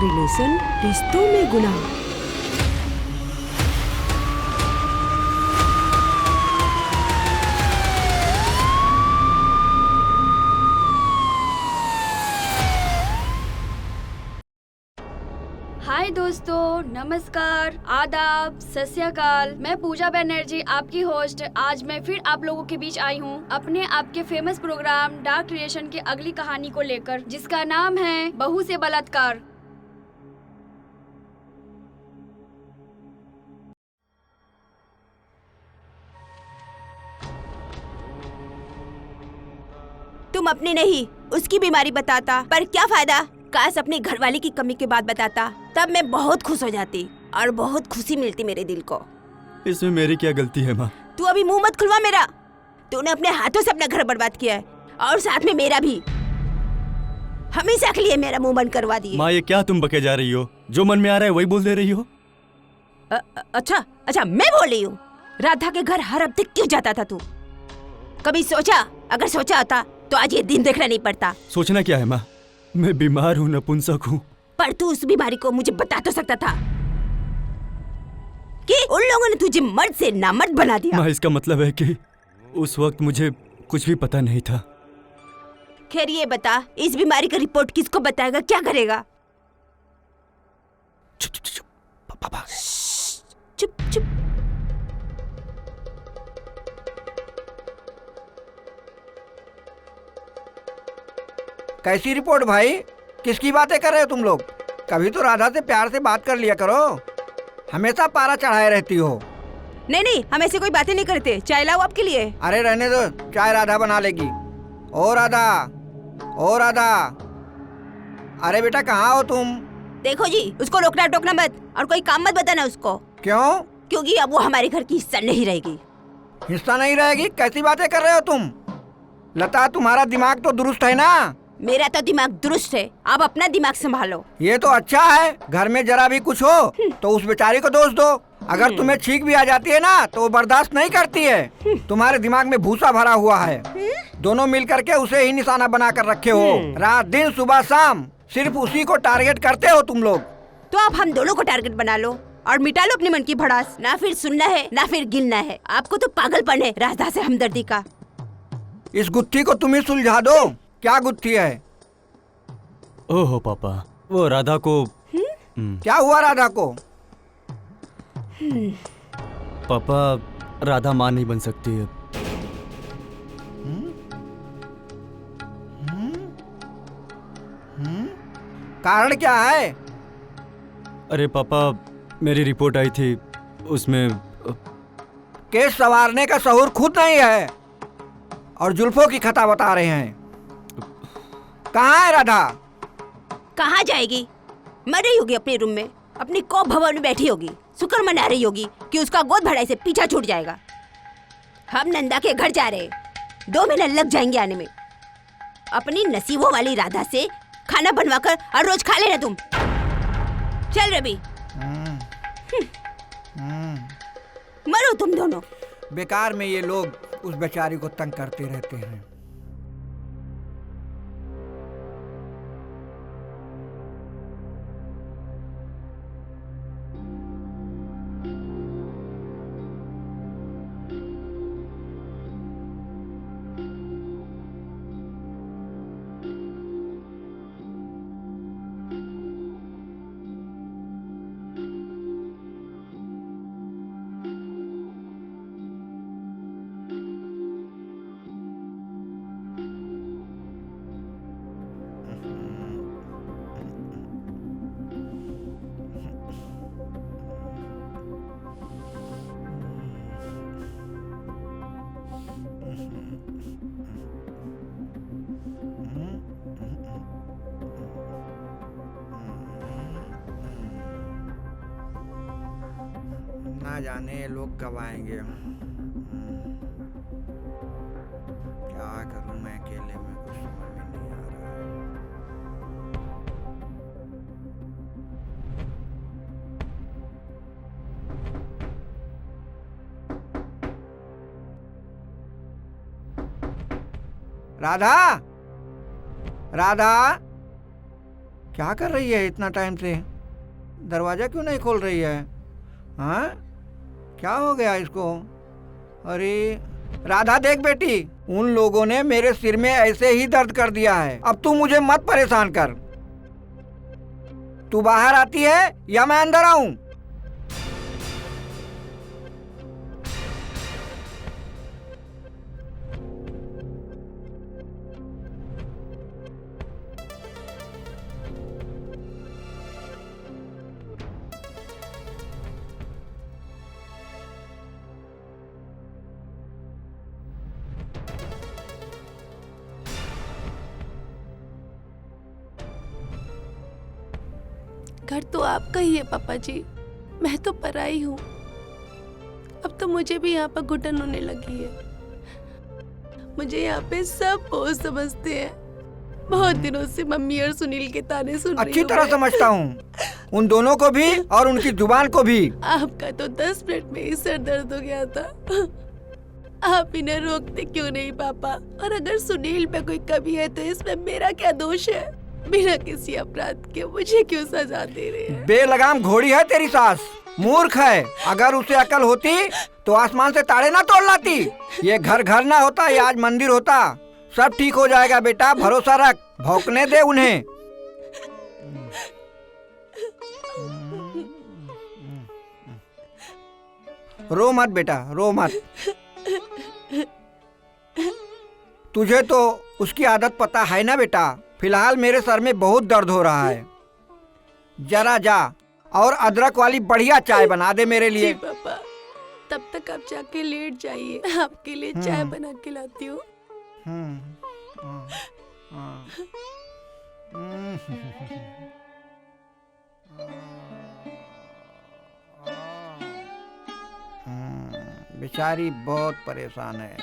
Relation रिश्तों में गुनाह। हाय दोस्तों, नमस्कार, आदाब, सत श्री अकाल। मैं पूजा बनर्जी, आपकी होस्ट। आज मैं फिर आप लोगों के बीच आई हूँ अपने आपके फेमस प्रोग्राम डार्क रिलेशन की अगली कहानी को लेकर, जिसका नाम है बहू से बलात्कार। तुम अपनी नहीं उसकी बीमारी बताता, पर क्या फायदा। काश अपनी घरवाली की कमी के बाद बताता, तब मैं बहुत खुश हो जाती और बहुत खुशी मिलती मेरे दिल को। इसमें मेरी क्या गलती है माँ? तू अभी मुंह मत खुलवा मेरा। तूने अपने हाथों से अपना घर बर्बाद किया है और साथ में मेरा भी। हमेशा के लिए मेरा मुंह बंद करवा दिए। माँ, ये क्या तुम बके जा रही हो? जो मन में आ रहा है वही बोल दे रही हो। अच्छा मैं बोल रही हूँ। राधा के घर हर हफ्ते क्यों जाता था तू? कभी सोचा? अगर सोचा होता तो आज ये दिन देखना नहीं पड़ता। सोचना क्या है माँ? मैं बीमार हूँ, नपुंसक हूँ। पर तू उस बीमारी को मुझे बता तो सकता था कि उन लोगों ने तुझे मर्द से नामर्द बना दिया। माँ, इसका मतलब है कि उस वक्त मुझे कुछ भी पता नहीं था। खैर ये बता, इस बीमारी का रिपोर्ट किसको बताएगा, क्या करेगा? चुप चुप चुप पापा। चुप चुप। कैसी रिपोर्ट भाई? किसकी बातें कर रहे हो तुम लोग? कभी तो राधा से प्यार से बात कर लिया करो। हमेशा पारा चढ़ाए रहती हो। नहीं, हम ऐसे कोई बातें नहीं करते। चाय लाओ आपके लिए। अरे रहने दो, चाय राधा बना लेगी। ओ राधा, ओ राधा, अरे बेटा कहाँ हो तुम? देखो जी, उसको रोकना टोकना मत और कोई काम मत बताना उसको। क्यों? क्योंकि अब वो हमारे घर की हिस्सा नहीं रहेगी। हिस्सा नहीं रहेगी? कैसी बातें कर रहे हो तुम? लता, तुम्हारा दिमाग तो दुरुस्त है ना? मेरा तो दिमाग दुरुस्त है, आप अपना दिमाग संभालो। ये तो अच्छा है। घर में जरा भी कुछ हो तो उस बेचारी को दोष दो। अगर तुम्हें छींक भी आ जाती है ना तो वो बर्दाश्त नहीं करती है। तुम्हारे दिमाग में भूसा भरा हुआ है। दोनों मिल करके उसे ही निशाना बना कर रखे हो। रात दिन सुबह शाम सिर्फ उसी को टारगेट करते हो तुम लोग। तो अब हम दोनों को टारगेट बना लो और मिटा लो अपने मन की भड़ास। ना फिर सुनना है ना फिर गिनना है। आपको तो पागलपन है राधा से हमदर्दी का। इस गुत्थी को तुम ही सुलझा दो। क्या गुत्थी है? ओहो पापा, वो राधा को क्या हुआ राधा को? पापा, राधा माँ नहीं बन सकती है। कारण क्या है? अरे पापा, मेरी रिपोर्ट आई थी, उसमें केस संवारने का शऊर खुद नहीं है और जुल्फों की खता बता रहे हैं। कहाँ है राधा? कहाँ जाएगी? मर रही होगी अपने रूम में, अपनी कोप भवन में बैठी होगी, शुक्र मना रही होगी कि उसका गोद भराई से पीछा छूट जाएगा। हम नंदा के घर जा रहे, 2 महीने लग जाएंगे आने में। अपनी नसीबों वाली राधा से खाना बनवाकर हर रोज खा लेना तुम। चल रवि, मरो तुम दोनों। बेकार में ये लोग उस बेचारी को तंग करते रहते हैं। ना जाने ये लोग कब आएंगे। क्या करूं मैं अकेले में, कुछ समझ में नहीं आ रहा है। राधा, राधा, क्या कर रही है इतना टाइम से? दरवाजा क्यों नहीं खोल रही है? हाँ, क्या हो गया इसको? अरे राधा देख बेटी, उन लोगों ने मेरे सिर में ऐसे ही दर्द कर दिया है। अब तू मुझे मत परेशान कर। तू बाहर आती है या मैं अंदर आऊं? घर तो आपका ही है पापा जी, मैं तो पराई हूँ। अब तो मुझे भी यहाँ पर घुटन होने लगी है। मुझे यहाँ पे सब बोझ समझते हैं। बहुत दिनों से मम्मी और सुनील के ताने सुन रही हूँ। अच्छी तरह समझता हूँ, उन दोनों को भी और उनकी जुबान को भी। आपका तो 10 मिनट में ही सर दर्द हो गया था। आप इन्हें रोकते क्यों नहीं पापा? और अगर सुनील पे कोई कमी है तो इसमें मेरा क्या दोष है? बिना किसी अपराध के मुझे क्यों सजा दे रहे हैं? बेलगाम घोड़ी है तेरी सास, मूर्ख है। अगर उसे अकल होती तो आसमान से ताड़े ना तोड़ लाती। ये घर घर ना होता, ये आज मंदिर होता। सब ठीक हो जाएगा बेटा, भरोसा रख। भौंकने दे उन्हें। रो मत बेटा, रो मत। तुझे तो उसकी आदत पता है ना बेटा। फिलहाल मेरे सर में बहुत दर्द हो रहा है। जरा जा और अदरक वाली बढ़िया चाय बना दे मेरे लिए। जी पापा, तब तक आप जाके लेट जाइए, मैं आपके लिए चाय बना के लाती हूँ। बेचारी बहुत परेशान है।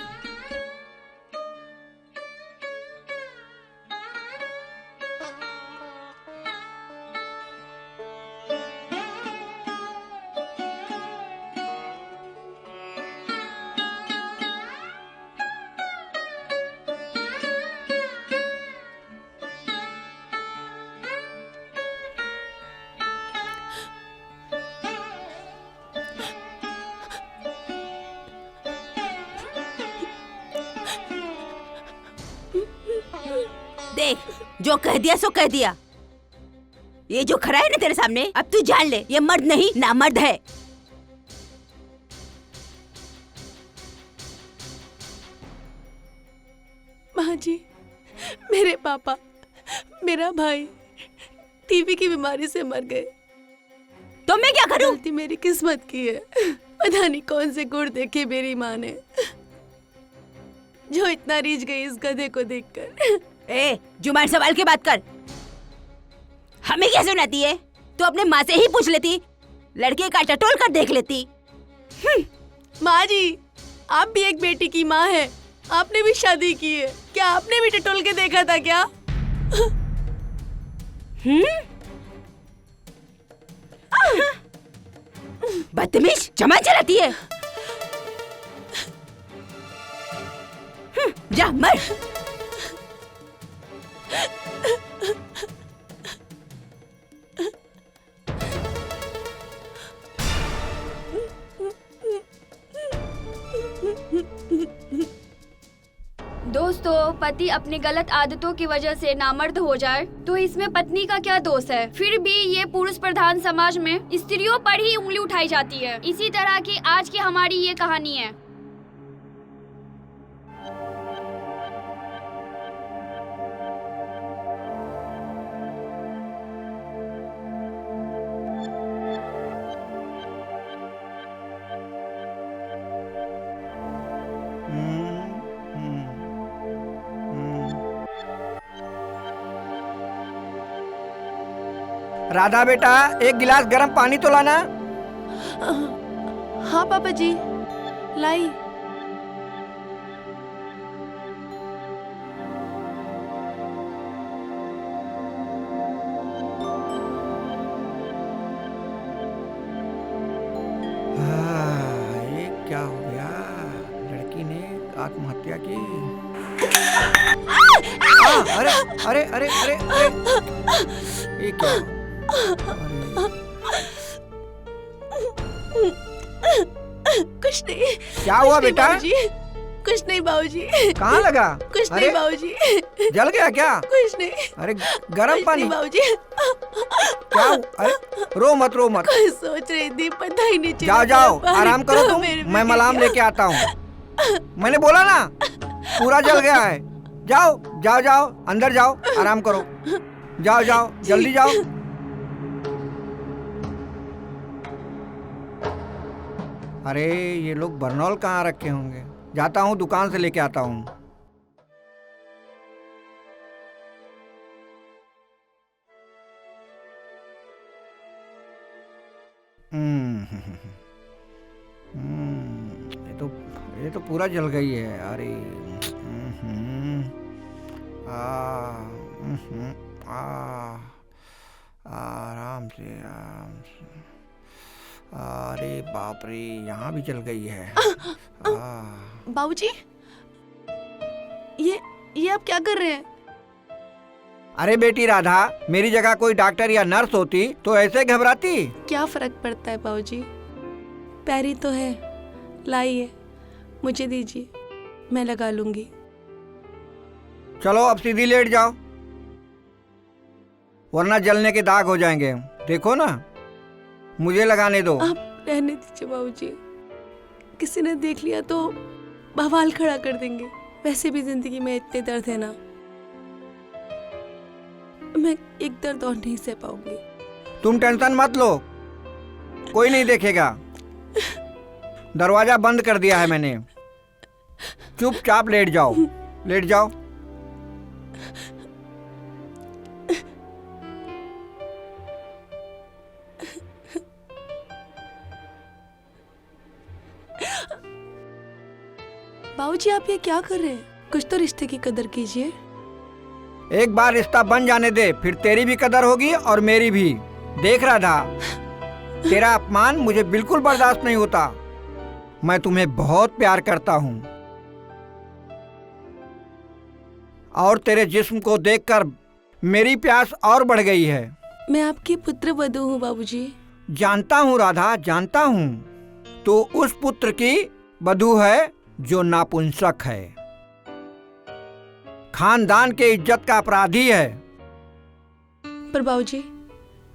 देख, जो कह दिया सो कह दिया। ये जो खड़ा है ना तेरे सामने, अब तू जान ले, ये मर्द नहीं नामर्द है। माँ जी, मेरे पापा, मेरा भाई टीबी की बीमारी से मर गए। तो मैं क्या करूं? गलती मेरी किस्मत की है। पता नहीं कौन से गुण देखे मेरी माँ ने, जो इतना रीझ गई इस गधे को देखकर। ए, जुबान संभाल के बात कर। हमें क्या सुनाती है? तो अपने माँ से ही पूछ लेती, लड़के का टटोल कर देख लेती। माँ जी, आप भी एक बेटी की माँ है, आपने भी शादी की है, क्या आपने भी टटोल के देखा था क्या? बदतमीज, जमा चलाती है। जा मर। दोस्तों, पति अपनी गलत आदतों की वजह से नामर्द हो जाए तो इसमें पत्नी का क्या दोष है? फिर भी ये पुरुष प्रधान समाज में स्त्रियों पर ही उंगली उठाई जाती है। इसी तरह की आज की हमारी ये कहानी है। राधा बेटा, एक गिलास गर्म पानी तो लाना। हाँ पापा जी, लाई। ये क्या हो गया? लड़की ने आत्महत्या की। अरे अरे अरे अरे अरे ये क्या? कुछ नहीं। क्या हुआ कुछ नहीं बेटा? बाबूजी, कुछ नहीं बाबूजी। कहाँ लगा? कुछ अरे नहीं बाबूजी, जल गया क्या? कुछ नहीं। अरे गरम कुछ पानी नहीं बाबूजी। क्या? अरे रो मत रो मत, कुछ सोच रही थी, पता ही नहीं चला। जाओ जाओ पानी आराम करो तो तुम, मेरे मैं पे मलाम गिर लेके आता हूँ। मैंने बोला ना पूरा जल गया है। जाओ जाओ जाओ अंदर जाओ, आराम करो। जाओ जाओ जल्दी जाओ। अरे ये लोग बर्नौल कहाँ रखे होंगे? जाता हूँ दुकान से लेके आता हूँ। ये तो पूरा जल गई है। अरे आराम से आराम से। अरे बाप रे, यहाँ भी जल गई है। बाबूजी, ये आप क्या कर रहे हैं? अरे बेटी राधा, मेरी जगह कोई डॉक्टर या नर्स होती तो ऐसे घबराती? क्या फर्क पड़ता है बाबूजी? पैरी तो है, लाइए, मुझे दीजिए, मैं लगा लूंगी। चलो अब सीधी लेट जाओ, वरना जलने के दाग हो जाएंगे। देखो ना, मुझे लगाने दो। आप रहने दीजिए बाबूजी, किसी ने देख लिया तो बवाल खड़ा कर देंगे। वैसे भी जिंदगी में इतने दर्द है ना, मैं एक दर्द और नहीं सह पाऊंगी। तुम टेंशन मत लो, कोई नहीं देखेगा। दरवाजा बंद कर दिया है मैंने। चुपचाप लेट जाओ, लेट जाओ। बाबूजी, आप ये क्या कर रहे हैं? कुछ तो रिश्ते की कदर कीजिए। एक बार रिश्ता बन जाने दे, फिर तेरी भी कदर होगी और मेरी भी। देख राधा, तेरा अपमान मुझे बिल्कुल बर्दाश्त नहीं होता। मैं तुम्हें बहुत प्यार करता हूँ और तेरे जिस्म को देखकर मेरी प्यास और बढ़ गई है। मैं आपकी पुत्र वधू हूँ बाबूजी। जानता हूँ राधा, जानता हूँ। तू उस पुत्र की वधू है जो नापुंसक है, खानदान के इज्जत का अपराधी है। पर बाबूजी,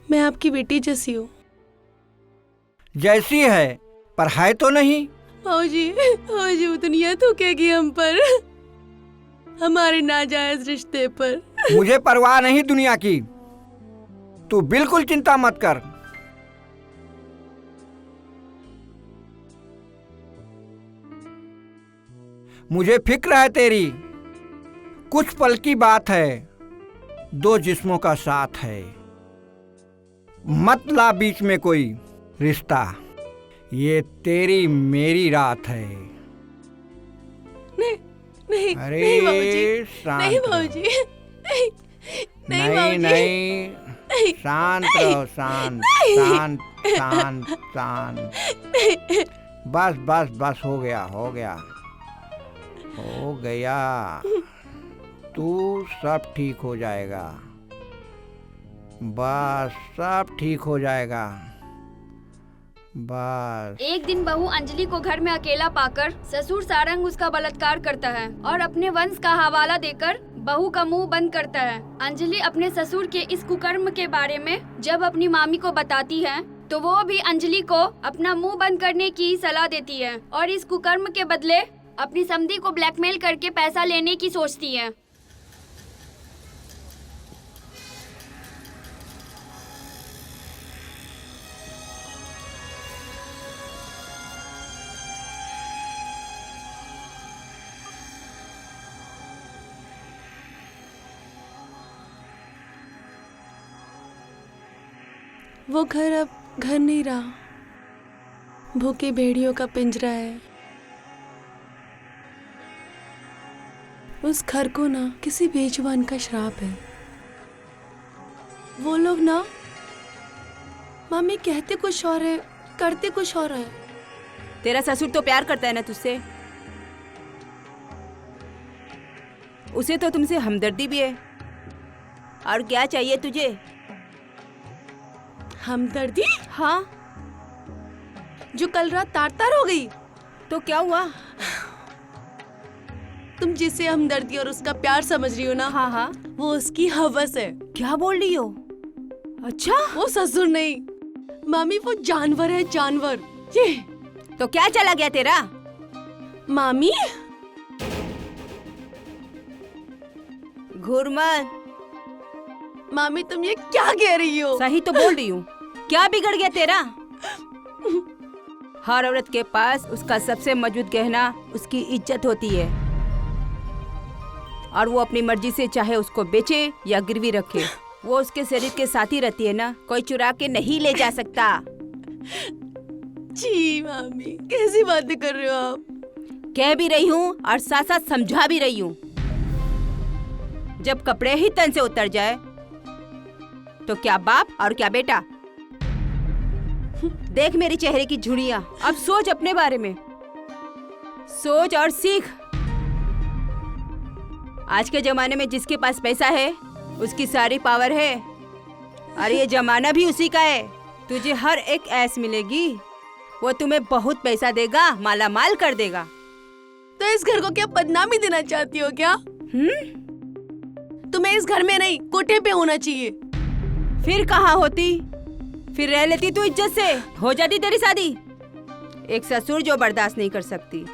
मैं आपकी बेटी जैसी हूँ। जैसी है पर है तो नहीं। बाबूजी, बाबूजी, दुनिया थूकेगी हम पर, हमारे नाजायज रिश्ते पर। मुझे परवाह नहीं दुनिया की, तू बिल्कुल चिंता मत कर। मुझे फिक्र है तेरी। कुछ पल की बात है, दो जिस्मों का साथ है। मत ला बीच में कोई रिश्ता, ये तेरी मेरी रात है। नहीं, नहीं, अरे नहीं बाबूजी, शांत नहीं रहो। बाबूजी, नहीं, नहीं नहीं बाबूजी, नहीं, नहीं, शांत रहो, शांत शांत शांत शांत। बस बस बस, हो गया हो गया हो गया। तू सब ठीक हो जाएगा, बस सब ठीक हो जाएगा, बस। एक दिन बहू अंजलि को घर में अकेला पाकर ससुर सारंग उसका बलात्कार करता है और अपने वंश का हवाला देकर बहू का मुंह बंद करता है। अंजलि अपने ससुर के इस कुकर्म के बारे में जब अपनी मामी को बताती है तो वो भी अंजलि को अपना मुंह बंद करने की सलाह देती है और इस कुकर्म के बदले अपनी समधी को ब्लैकमेल करके पैसा लेने की सोचती है। वो घर अब घर नहीं रहा, भूखे भेड़ियों का पिंजरा है। उस घर को ना किसी बेजुबान का श्राप है। वो लोग ना, मम्मी कहते कुछ और है, करते कुछ और है। तेरा ससुर तो प्यार करता है ना तुझसे? उसे तो तुमसे हमदर्दी भी है। और क्या चाहिए तुझे? हमदर्दी? हाँ, जो कल रात तार तार हो गई, तो क्या हुआ? तुम जिसे हमदर्दी और उसका प्यार समझ रही हो ना, हाँ हाँ, वो उसकी हवस है। क्या बोल रही हो? अच्छा, वो ससुर नहीं मामी, वो जानवर है, जानवर। ये तो क्या चला गया तेरा? मामी, घूर मत। मामी तुम ये क्या कह रही हो? सही तो बोल रही हूँ। क्या बिगड़ गया तेरा? हर औरत के पास उसका सबसे मजबूत गहना उसकी इज्जत होती है, और वो अपनी मर्जी से चाहे उसको बेचे या गिरवी रखे। वो उसके शरीर के साथ ही रहती है ना, कोई चुरा के नहीं ले जा सकता। जी मामी, कैसी बातें कर रहे हो आप? कह भी रही हूँ और साथ साथ समझा भी रही हूँ। जब कपड़े ही तन से उतर जाए तो क्या बाप और क्या बेटा। देख मेरे चेहरे की झुर्रियां, अब सोच अपने बारे में, सोच और सीख। आज के जमाने में जिसके पास पैसा है उसकी सारी पावर है, और ये जमाना भी उसी का है। तुझे हर एक ऐश मिलेगी, वो तुम्हें बहुत पैसा देगा, माला माल कर देगा। तो इस घर को क्या बदनामी देना चाहती हो क्या? तुम्हें इस घर में नहीं, कोठे पे होना चाहिए। फिर कहाँ होती? फिर रह लेती तू इज्जत से, हो जाती तेरी शादी। एक ससुर जो बर्दाश्त नहीं कर सकती,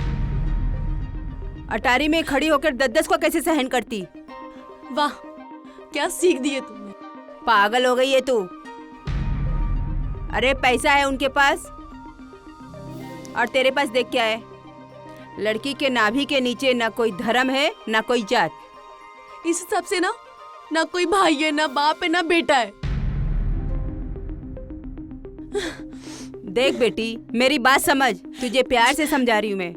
अटारी में खड़ी होकर 10-10 को कैसे सहन करती। वाह, क्या सीख दी है तुमने। पागल हो गई है तू। अरे पैसा है उनके पास, और तेरे पास देख क्या है? लड़की के नाभि के नीचे ना कोई धर्म है ना कोई जात। इस हिसाब से ना कोई भाई है, ना बाप है, ना बेटा है। देख बेटी, मेरी बात समझ, तुझे प्यार से समझा रही हूँ मैं।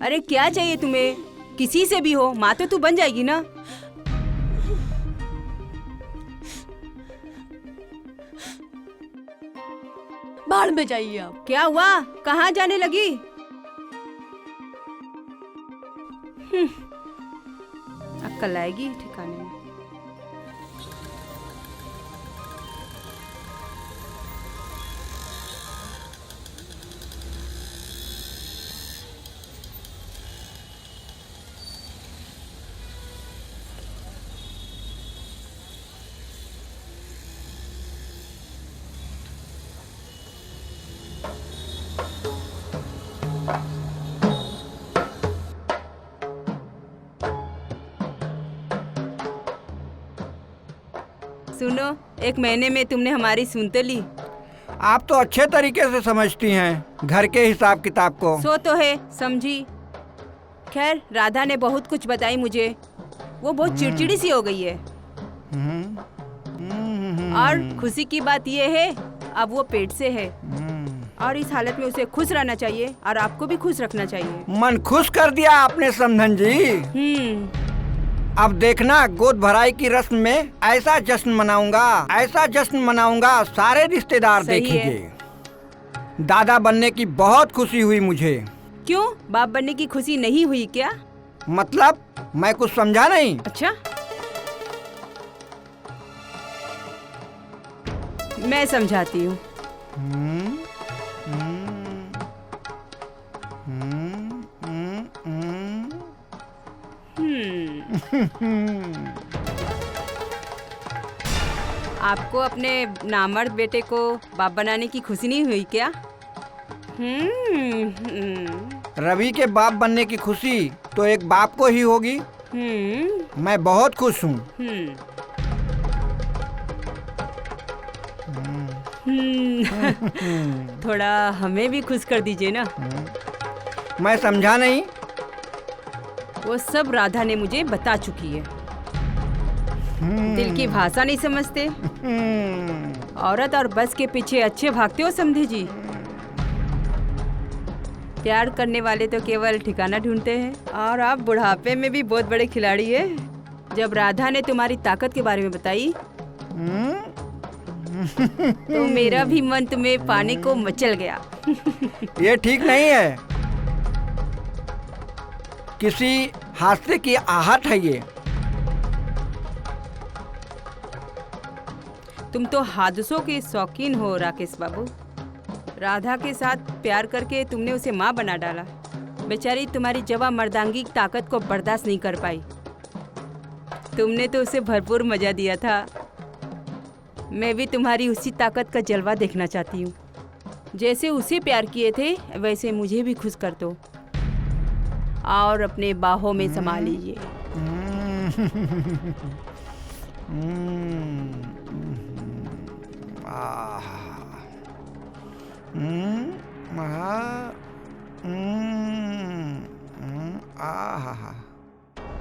अरे क्या चाहिए तुम्हें? किसी से भी हो, माँ तो तू बन जाएगी ना। बाहर में जाइए आप। क्या हुआ? कहाँ जाने लगी? अक्ल आएगी ठिकाने में। सुनो, 1 महीने में तुमने हमारी सुन तो ली। आप तो अच्छे तरीके से समझती हैं घर के हिसाब किताब को। सो तो है, समझी। खैर, राधा ने बहुत कुछ बताई मुझे। वो बहुत चिड़चिड़ी सी हो गई है। और खुशी की बात ये है, अब वो पेट से है, और इस हालत में उसे खुश रहना चाहिए, और आपको भी खुश रखना चाहिए। मन खुश कर दिया आपने समधन जी। अब देखना, गोद भराई की रस्म में ऐसा जश्न मनाऊंगा, ऐसा जश्न मनाऊंगा, सारे रिश्तेदार देखेंगे। दादा बनने की बहुत खुशी हुई मुझे। क्यों, बाप बनने की खुशी नहीं हुई क्या? मतलब मैं कुछ समझा नहीं। अच्छा, मैं समझाती हूँ। आपको अपने नामर्द बेटे को बाप बनाने की खुशी नहीं हुई क्या? रवि के बाप बनने की खुशी तो एक बाप को ही होगी। मैं बहुत खुश हूँ। थोड़ा हमें भी खुश कर दीजिए ना। मैं समझा नहीं। वो सब राधा ने मुझे बता चुकी है। दिल की भाषा नहीं समझते, औरत और बस के पीछे अच्छे भागते हो समझी जी। प्यार करने वाले तो केवल ठिकाना ढूंढते हैं, और आप बुढ़ापे में भी बहुत बड़े खिलाड़ी है। जब राधा ने तुम्हारी ताकत के बारे में बताई तो मेरा भी मन तुम्हें पाने को मचल गया। ये ठीक नहीं है। किसी हादसे की आहट है ये। तुम तो हादसों के शौकीन हो राकेश बाबू। राधा के साथ प्यार करके तुमने उसे माँ बना डाला। बेचारी तुम्हारी जवा मर्दांगी की ताकत को बर्दाश्त नहीं कर पाई। तुमने तो उसे भरपूर मजा दिया था। मैं भी तुम्हारी उसी ताकत का जलवा देखना चाहती हूँ। जैसे उसे प्यार किए थे वैसे मुझे भी खुश कर दो और अपने बाहों में समा लीजिए।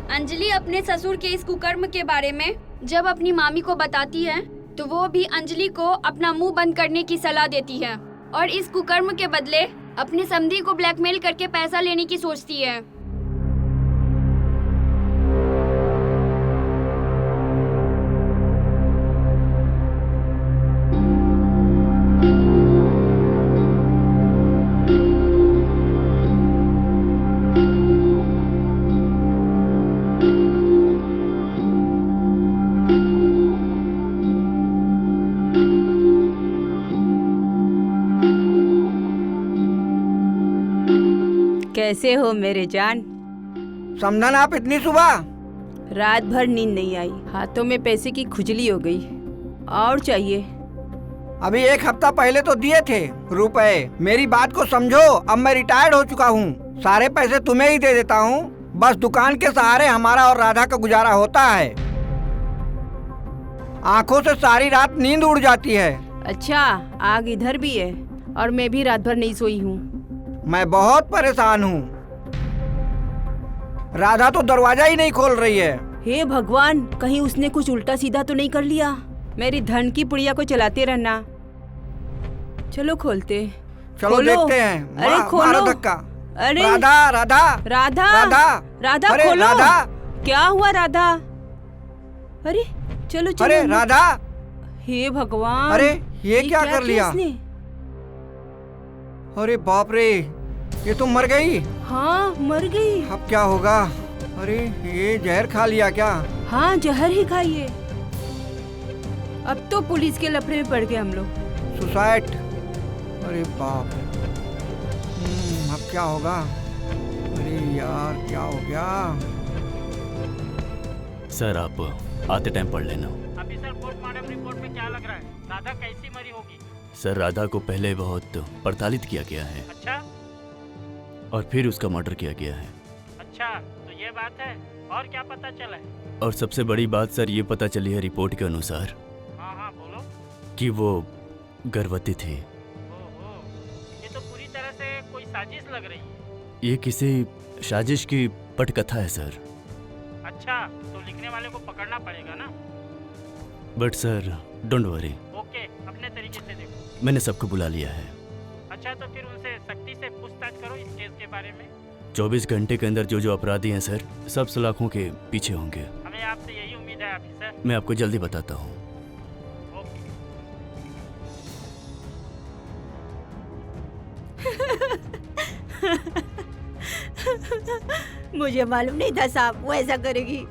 अंजलि अपने ससुर के इस कुकर्म के बारे में जब अपनी मामी को बताती है तो वो भी अंजलि को अपना मुंह बंद करने की सलाह देती है और इस कुकर्म के बदले अपने समधी को ब्लैकमेल करके पैसा लेने की सोचती है। कैसे हो मेरे जान? समझन आप इतनी सुबह? रात भर नींद नहीं आई, हाथों में पैसे की खुजली हो गई। और चाहिए? अभी 1 हफ्ता पहले तो दिए थे रुपए। मेरी बात को समझो, अब मैं रिटायर्ड हो चुका हूँ। सारे पैसे तुम्हें ही दे देता हूँ। बस दुकान के सहारे हमारा और राधा का गुजारा होता है। आंखों से सारी रात नींद उड़ जाती है। अच्छा, आग इधर भी है और मैं भी रात भर नहीं सोई हूँ। मैं बहुत परेशान हूँ। राधा तो दरवाजा ही नहीं खोल रही है। हे भगवान, कहीं उसने कुछ उल्टा सीधा तो नहीं कर लिया? मेरी धन की पुड़िया को चलाते रहना। चलो खोलते। चलो खोलो। देखते हैं। अरे खोलो। मारो धक्का। अरे राधा राधा राधा राधा राधा अरे खोलो। राधा। क्या हुआ राधा? अरे चलो चलो। अरे राधा। हे भगवान, अरे ये क्या कर लिया? इसने? अरे बाप रे, ये तो मर गई। हाँ, मर गई। अब क्या होगा? अरे ये जहर खा लिया क्या? हाँ, जहर ही खाइए। अब तो पुलिस के लफड़े में पड़ गए हम लोग। सुसाइड। अरे बाप रे। अब क्या होगा? अरे यार क्या हो गया? सर आप आते टाइम पढ़ लेना। अभी सर पोस्टमार्टम रिपोर्ट में क्या लग रहा है? राधा कैसी मरी होगी? सर राधा को पहले बहुत प्रताड़ित किया गया है अच्छा और फिर उसका मर्डर किया गया है। अच्छा, तो ये बात है। और क्या पता चला है? और सबसे बड़ी बात सर ये पता चली है रिपोर्ट के अनुसार हाँ हाँ बोलो। कि वो गर्भवती थी। ओहो, ये तो पूरी तरह से कोई साजिश लग रही है। ये किसी साजिश की पटकथा है सर। अच्छा, तो लिखने वाले को पकड़ना पड़ेगा ना? But sir don't worry, okay, अपने तरीके से देखो। मैंने सबको बुला लिया है। अच्छा, तो फिर उनसे सख्ती से पूछताछ करो इस केस के बारे में। 24 घंटे के अंदर जो जो अपराधी हैं सर, सब सलाखों के पीछे होंगे। हमें आपसे यही उम्मीद है ऑफिसर। मैं आपको जल्दी बताता हूँ। ओके। मुझे मालूम नहीं था साहब वो ऐसा करेगी।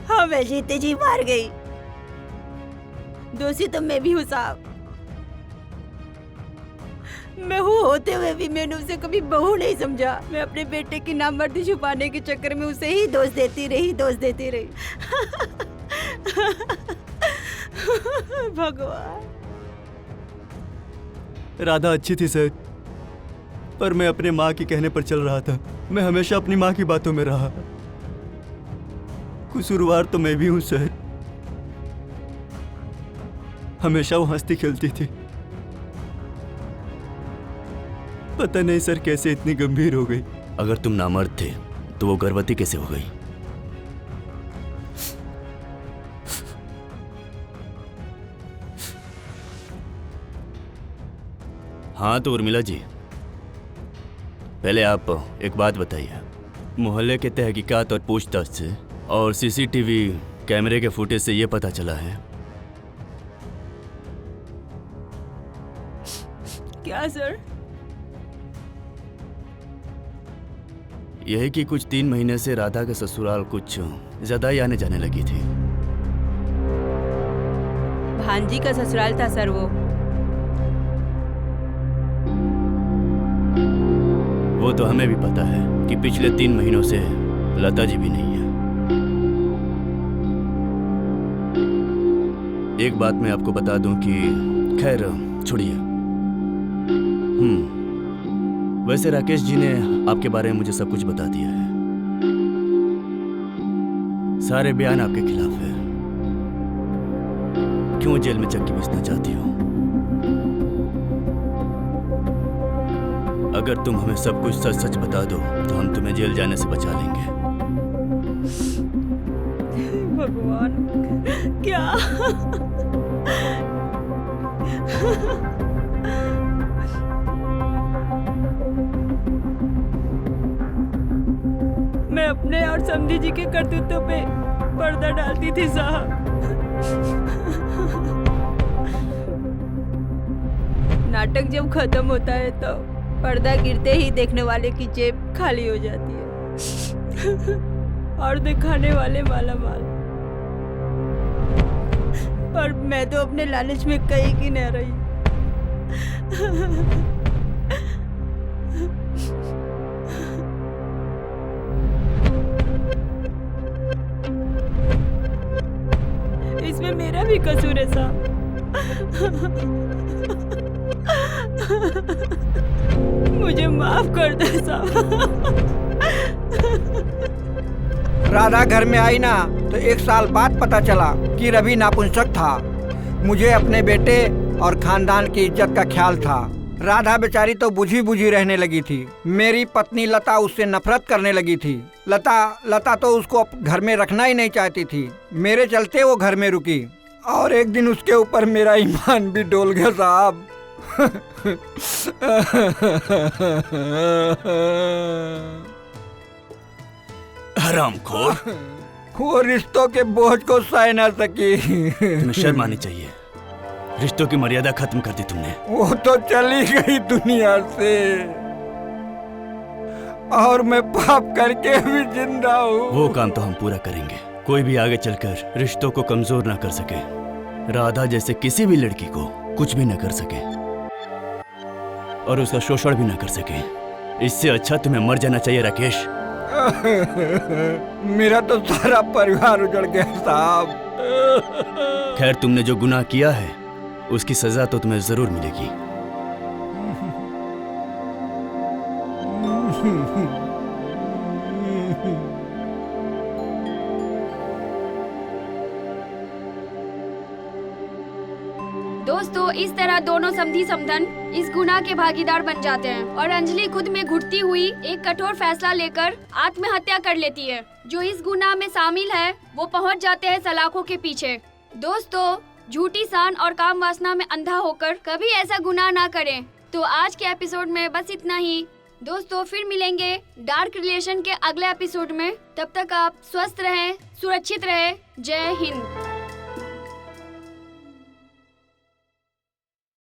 हाँ, मैं जीते जी मार गई। दोषी तो मैं भी हूँ साहब। मैं हूँ होते हुए भी मैंने उसे कभी बहू नहीं समझा। मैं अपने बेटे की नामर्दी छुपाने के चक्कर में उसे ही दोष देती रही। भगवान। राधा अच्छी थी सर, पर मैं अपने माँ के कहने पर चल रहा था। मैं हमेशा अपनी माँ की बातों में रहा। कसूरवार तो मैं भी हूँ सर। हमेशा वो हंसती खेलती थी। पता नहीं सर कैसे इतनी गंभीर हो गई। अगर तुम नामर्द थे तो वो गर्भवती कैसे हो गई? हाँ तो उर्मिला जी, पहले आप एक बात बताइए। मोहल्ले के तहकीकात और पूछताछ से और सीसीटीवी कैमरे के फुटेज से ये पता चला है। क्या सर? यही कि कुछ 3 महीने से राधा के ससुराल कुछ ज्यादा ही आने जाने लगी थी। भांजी का ससुराल था सर वो तो हमें भी पता है कि पिछले 3 महीनों से लता जी भी नहीं है। एक बात मैं आपको बता दूं कि खैर छोड़िए। वैसे राकेश जी ने आपके बारे में मुझे सब कुछ बता दिया है। सारे बयान आपके खिलाफ है। क्यों जेल में चक्की पिसना चाहती हो? अगर तुम हमें सब कुछ सच सच बता दो तो हम तुम्हें जेल जाने से बचा लेंगे। भगवान क्या? मैं अपने और समधी जी के करतूतों पे पर्दा डालती थी साहब। नाटक जब खत्म होता है तो पर्दा गिरते ही देखने वाले की जेब खाली हो जाती है और दिखाने वाले माला माल। पर मैं तो अपने लालच में कहीं की नहीं रही। इसमें मेरा भी कसूर है साहब। मुझे माफ कर दो साहब। राधा घर में आई ना तो 1 साल बाद पता चला कि रवि नापुंसक था। मुझे अपने बेटे और खानदान की इज्जत का ख्याल था। राधा बेचारी तो बुझी बुझी रहने लगी थी। मेरी पत्नी लता उससे नफरत करने लगी थी। लता तो उसको घर में रखना ही नहीं चाहती थी। मेरे चलते वो घर में रुकी और एक दिन उसके ऊपर मेरा ईमान भी डोल गया साहब। हरामखोर। वो रिश्तों के बोझ को सह न सकी। तुम्हें शर्म आनी चाहिए। रिश्तों की मर्यादा खत्म कर दी तुमने। वो तो चली गई दुनिया से और मैं पाप करके भी जिंदा हूँ। वो काम तो हम पूरा करेंगे। कोई भी आगे चलकर रिश्तों को कमजोर ना कर सके। राधा जैसे किसी भी लड़की को कुछ भी न कर सके और उसका शोषण भी न कर सके। इससे अच्छा तुम्हें मर जाना चाहिए राकेश। मेरा तो सारा परिवार उजड़ गया साहब। खैर तुमने जो गुनाह किया है उसकी सजा तो तुम्हें जरूर मिलेगी। दोस्तों इस तरह दोनों समधी समधन इस गुनाह के भागीदार बन जाते हैं और अंजलि खुद में घुटती हुई एक कठोर फैसला लेकर आत्महत्या कर लेती है। जो इस गुनाह में शामिल है वो पहुंच जाते हैं सलाखों के पीछे। दोस्तों झूठी शान और काम वासना में अंधा होकर कभी ऐसा गुनाह ना करें। तो आज के एपिसोड में बस इतना ही। दोस्तों फिर मिलेंगे डार्क रिलेशन के अगले एपिसोड में। तब तक आप स्वस्थ रहें, सुरक्षित रहें। जय हिंद।